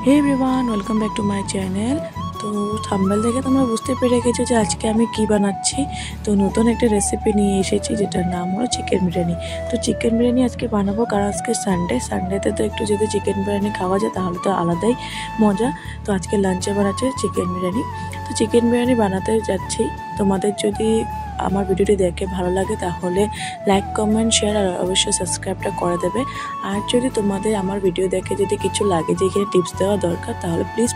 Hey everyone welcome back to my channel. तो thumbnail দেখে তোমরা বুঝতে পেরে গেছো যে আজকে আমি কি বানাচ্ছি। তো নতুন একটা রেসিপি নিয়ে এসেছি যেটার নাম হলো চিকেন বিরিয়ানি। তো চিকেন বিরিয়ানি আজকে বানাবো কারণ আজকে সানডেতে তো একটু যদি চিকেন বিরিয়ানি খাওয়া যায় তাহলে তো আলাদাই মজা। তো আজকে লাঞ্চে বানাচ্ছি চিকেন বিরিয়ানি। তো চিকেন বিরিয়ানি বানাতে যাচ্ছি। তোমাদের যদি আমার ভিডিওটি দেখে ভালো লাগে তাহলে লাইক কমেন্ট শেয়ার আর অবশ্যই সাবস্ক্রাইবটা করে দেবে। আর যদি তোমাদের আমার ভিডিও দেখে যদি কিছু লাগে যে এখানে টিপস দেওয়া দরকার তাহলে প্লিজ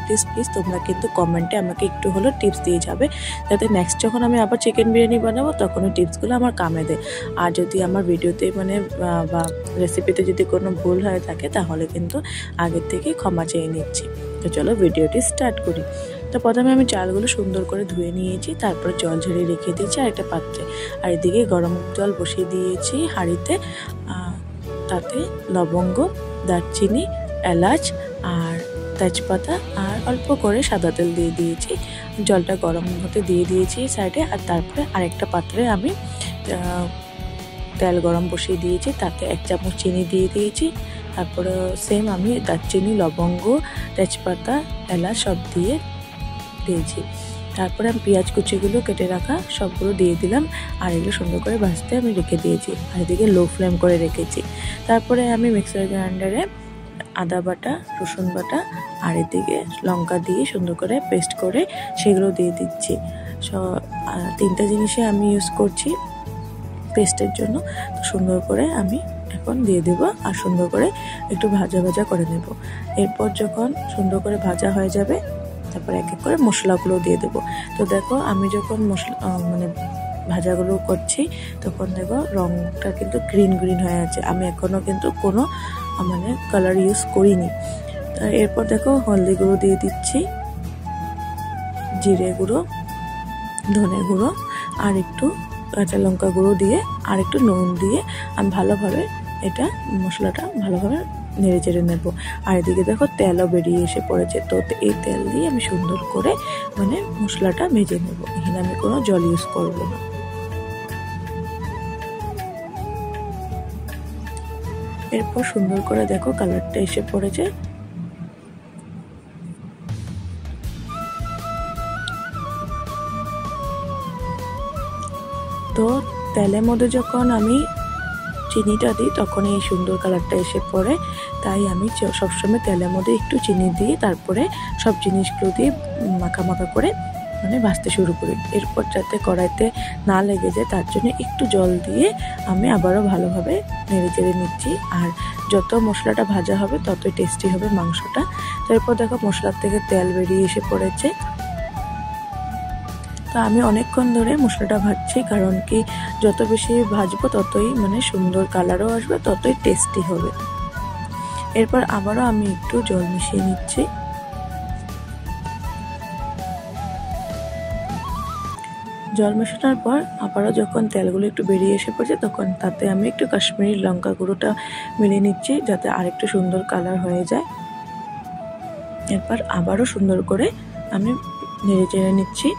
তোমরা কিন্তু কমেন্টে আমাকে একটু হলেও টিপস দিয়ে যাবে, যাতে নেক্সট যখন আমি আবার চিকেন বিরিয়ানি বানাবো তখন ওই টিপসগুলো আমার কামে দেয়। আর যদি আমার ভিডিওতে বা রেসিপিতে যদি কোনো ভুল হয়ে থাকে তাহলে কিন্তু আগের থেকেই ক্ষমা চেয়ে নিচ্ছি। তো চলো ভিডিওটি স্টার্ট করি। তো প্রথমে আমি চালগুলো সুন্দর করে ধুয়ে নিয়েছি, তারপরে জল ঝরিয়ে রেখে দিয়েছি আর একটা পাত্রে। আর এদিকে গরম জল বসিয়ে দিয়েছি হাঁড়িতে। তাতে লবঙ্গ, দারচিনি, এলাচ আর তেজপাতা আর অল্প করে সাদা তেল দিয়ে দিয়েছি। জলটা গরম হতে দিয়ে দিয়েছি সাইডে। আর তারপরে আরেকটা পাত্রে আমি তেল গরম বসিয়ে দিয়েছি, তাতে 1 চামচ চিনি দিয়ে দিয়েছি। তারপরে সেম আমি দারচিনি, লবঙ্গ, তেজপাতা, এলাচ সব দিয়ে দিয়েছি। তারপরে আমি পেঁয়াজ কুচিগুলো কেটে রাখা সবগুলো দিয়ে দিলাম আর এগুলো সুন্দর করে ভাজতে আমি রেখে দিয়েছি। আর এদিকে লো ফ্লেম করে রেখেছি। তারপরে আমি মিক্সার গ্রাইন্ডারে আদা বাটা, রসুন বাটা আর এদিকে লঙ্কা দিয়ে সুন্দর করে পেস্ট করে সেগুলো দিয়ে দিচ্ছি। তিনটা জিনিসে আমি ইউজ করছি পেস্টের জন্য। তো সুন্দর করে আমি এখন দিয়ে দেবো আর সুন্দর করে একটু ভাজা করে নেব। এরপর যখন সুন্দর করে ভাজা হয়ে যাবে তারপর এক এক করে মশলাগুলো দিয়ে দেবো। তো দেখো আমি যখন ভাজাগুলো করছি তখন দেখো রঙটা কিন্তু গ্রিন হয়ে আছে। আমি এখনো কিন্তু কোনো কালার ইউজ করিনি। এরপর দেখো হলদি গুঁড়ো দিয়ে দিচ্ছি, জিরে গুঁড়ো, ধনে গুঁড়ো আর একটু কাঁচা লঙ্কা গুঁড়ো দিয়ে আর একটু নুন দিয়ে আমি ভালোভাবে মশলাটা ভালোভাবে নেড়ে চেড়ে নেব। আর এদিকে দেখো তেলও বেরিয়ে এসে পড়েছে। তো এই তেল দিয়ে আমি সুন্দর করে মশলাটা ভেজে নেব। এখানে আমি কোনো জল ইউজ করব না। এরপর সুন্দর করে দেখো কালারটা এসে পড়েছে। তো তেলের মধ্যে যখন আমি চিনিটা দিই তখন এই সুন্দর কালারটা এসে পড়ে। তাই আমি সবসময় তেলের মধ্যে একটু চিনি দিয়ে তারপরে সব জিনিসগুলো দিয়ে মাখা করে ভাজতে শুরু করি। এরপর যাতে কড়াইতে না লেগে যায় তার জন্য একটু জল দিয়ে আমি আবারও ভালোভাবে নেড়ে চেড়ে নিচ্ছি। আর যত মশলাটা ভাজা হবে ততই টেস্টি হবে মাংসটা। তো এরপর দেখো মশলার থেকে তেল বেরিয়ে এসে পড়েছে। তো আমি অনেকক্ষণ ধরে মশলাটা ভাজছি, কারণ কি যত বেশি ভাজবো ততই সুন্দর কালারও আসবে, ততই টেস্টি হবে। এরপর আবারও আমি একটু জল মিশিয়ে নিচ্ছি। জল মেশানোর পর আবারও যখন তেলগুলো একটু বেরিয়ে এসে পড়ছে তখন তাতে আমি একটু কাশ্মীরি লঙ্কা গুঁড়োটা মিলিয়ে নিচ্ছি যাতে আরেকটু সুন্দর কালার হয়ে যায়। এরপর আবারও সুন্দর করে আমি নেড়ে চেড়ে নিচ্ছি।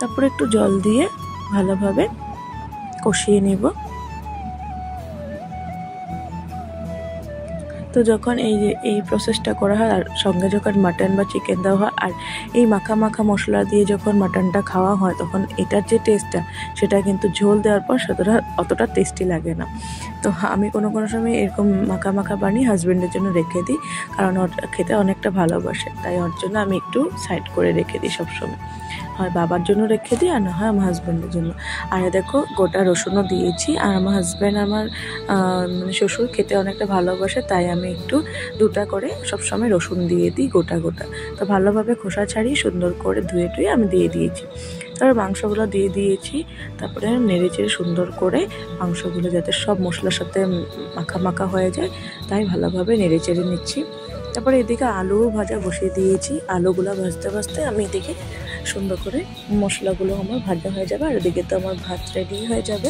তারপরে একটু জল দিয়ে ভালোভাবে কষিয়ে নেব। তো যখন এই প্রসেসটা করা হয় আর সঙ্গে যখন মাটন বা চিকেন দেওয়া হয় আর এই মাখা মশলা দিয়ে যখন মাটনটা খাওয়া হয় তখন এটার যে টেস্টটা সেটা কিন্তু ঝোল দেওয়ার পর অতটা টেস্টি লাগে না। তো আমি কোনো সময় এরকম মাখা বানিয়ে হাজব্যান্ডের জন্য রেখে দিই, কারণ ওর খেতে অনেকটা ভালোবাসে। তাই ওর জন্য আমি একটু সাইড করে রেখে দিই সবসময়। হয় বাবার জন্য রেখে দিই আর না হয় আমার হাজব্যান্ডের জন্য। আর দেখো গোটা রসুনও দিয়েছি। আর আমার হাজব্যান্ড আমার শ্বশুর খেতে অনেকটা ভালোবাসে, তাই আমি একটু 2টা করে সবসময় রসুন দিয়ে দিই গোটা। তো ভালোভাবে খোসা ছাড়িয়ে সুন্দর করে ধুয়ে আমি দিয়ে দিয়েছি। তারপর মাংসগুলো দিয়ে দিয়েছি। তারপরে নেড়ে চেড়ে সুন্দর করে মাংসগুলো যাতে সব মশলার সাথে মাখা হয়ে যায় তাই ভালোভাবে নেড়ে চেড়ে নিচ্ছি। তারপরে এদিকে আলু ভাজা বসিয়ে দিয়েছি। আলুগুলো ভাজতে আমি এদিকে সুন্দর করে মশলাগুলো আমার ভাজা হয়ে যাবে আর এদিকে তো আমার ভাত রেডি হয়ে যাবে।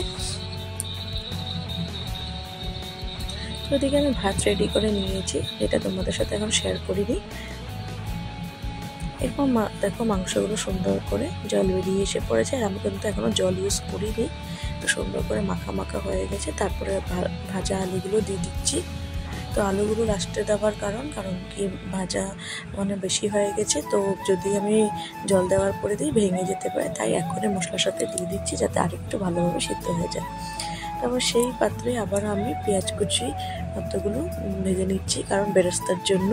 তো এদিকে আমি ভাত রেডি করে নিয়েছি, এটা তোমাদের সাথে এখন শেয়ার করিনি। এরপর দেখো মাংসগুলো সুন্দর করে জল বেরিয়ে এসে পড়েছে আর আমি কিন্তু এখনও জল ইউজ করিনি। তো সুন্দর করে মাখা হয়ে গেছে। তারপরে ভাজা আলুগুলো দিয়ে দিচ্ছি। তো আলুগুলো লাস্টে দেওয়ার কারণ কি ভাজা মানে বেশি হয়ে গেছে, তো যদি আমি জল দেওয়ার পরে দিই ভেঙে যেতে পারে, তাই এখনই মশলার সাথে দিয়ে দিচ্ছি যাতে আরেকটু ভালোভাবে সিদ্ধ হয়ে যায়। তারপর সেই পাত্রে আবার আমি পেঁয়াজ কুচি মতগুলো ভেজে নিচ্ছি, কারণ বেরেস্তার জন্য।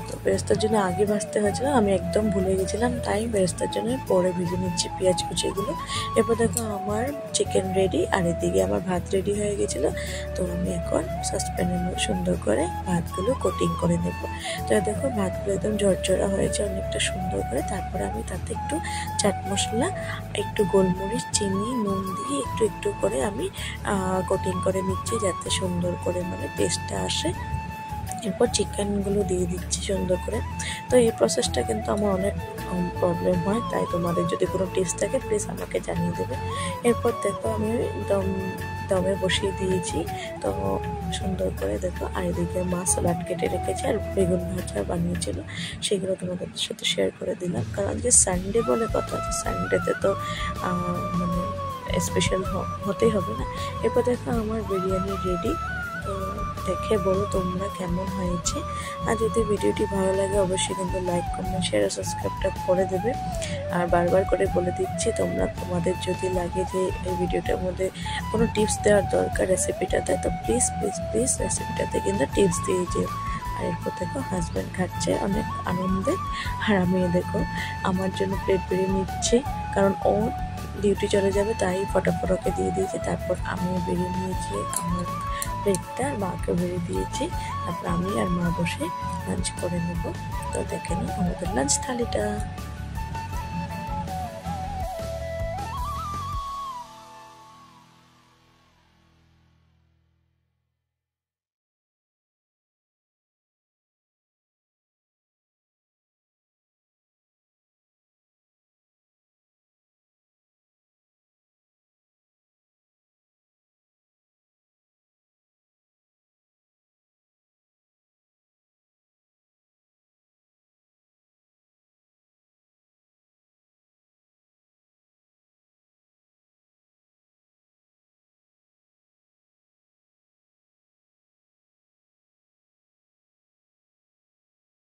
তো বেরেস্তার জন্য আগে ভাজতে হয়েছিল, আমি একদম ভুলে গেছিলাম, তাই বেরেস্তার জন্য পরে ভেজে নিচ্ছি পেঁয়াজ কুচিগুলো। এরপর দেখো আমার চিকেন রেডি, আর এদিকে আমার ভাত রেডি হয়ে গেছিলো। তো আমি এখন সসপ্যানের মধ্যে সুন্দর করে ভাতগুলো কোটিং করে নেব। তো দেখো ভাতগুলো একদম ঝরঝরা হয়েছে অনেকটা সুন্দর করে। তারপরে আমি তাতে একটু চাট মশলা, একটু গোলমরিচ, চিনি, নুন দিয়ে একটু একটু করে আমি কোটিং করে নিচ্ছি যাতে সুন্দর করে মানে টেস্টটা আসে। এরপর চিকেনগুলো দিয়ে দিচ্ছি সুন্দর করে। তো এই প্রসেসটা কিন্তু আমার অনেক প্রবলেম হয়, তাই তোমাদের যদি কোনো টিপস থাকে প্লিজ আমাকে জানিয়ে দেবে। এরপর দেখো আমি দমে বসিয়ে দিয়েছি। তো সুন্দর করে দেখো, আর এদিকে মা স্যালাড কেটে রেখেছে আর বেগুন ভাজা বানিয়েছিল, সেগুলো তোমাদের সাথে শেয়ার করে দিলাম। কারণ আজকে সানডে বলে কথা, সানডেতে তো মানে স্পেশাল হতেই হবে না। এরপর দেখো আমার বিরিয়ানি রেডি। তো দেখে বলো তোমরা কেমন হয়েছে। আর যদি ভিডিওটি ভালো লাগে অবশ্যই কিন্তু লাইক, কমেন্ট, শেয়ার, সাবস্ক্রাইবটা করে দেবে। আর বারবার করে বলে দিচ্ছি, তোমাদের যদি লাগে যে এই ভিডিওটার মধ্যে কোনো টিপস দেওয়ার দরকার রেসিপিটাতে, তো প্লিজ প্লিজ প্লিজ রেসিপিটাতে কিন্তু টিপস দিয়ে যেও। আর এরপর দেখো হাজব্যান্ড খাচ্ছে অনেক আনন্দে, আর আমি দেখো আমার জন্য প্লেট বেরিয়ে নিচ্ছি, কারণ ও ডিউটি চলে যাবে, তাই ফটাফট ওকে দিয়ে দিয়েছি। তারপর আমিও বেরিয়ে নিয়েছি আমার প্লেটটা, আর মাকে বেরিয়ে দিয়েছি। তারপর আমি আর মা বসে লাঞ্চ করে নেব। তো দেখে নিই আমাদের লাঞ্চ থালিটা।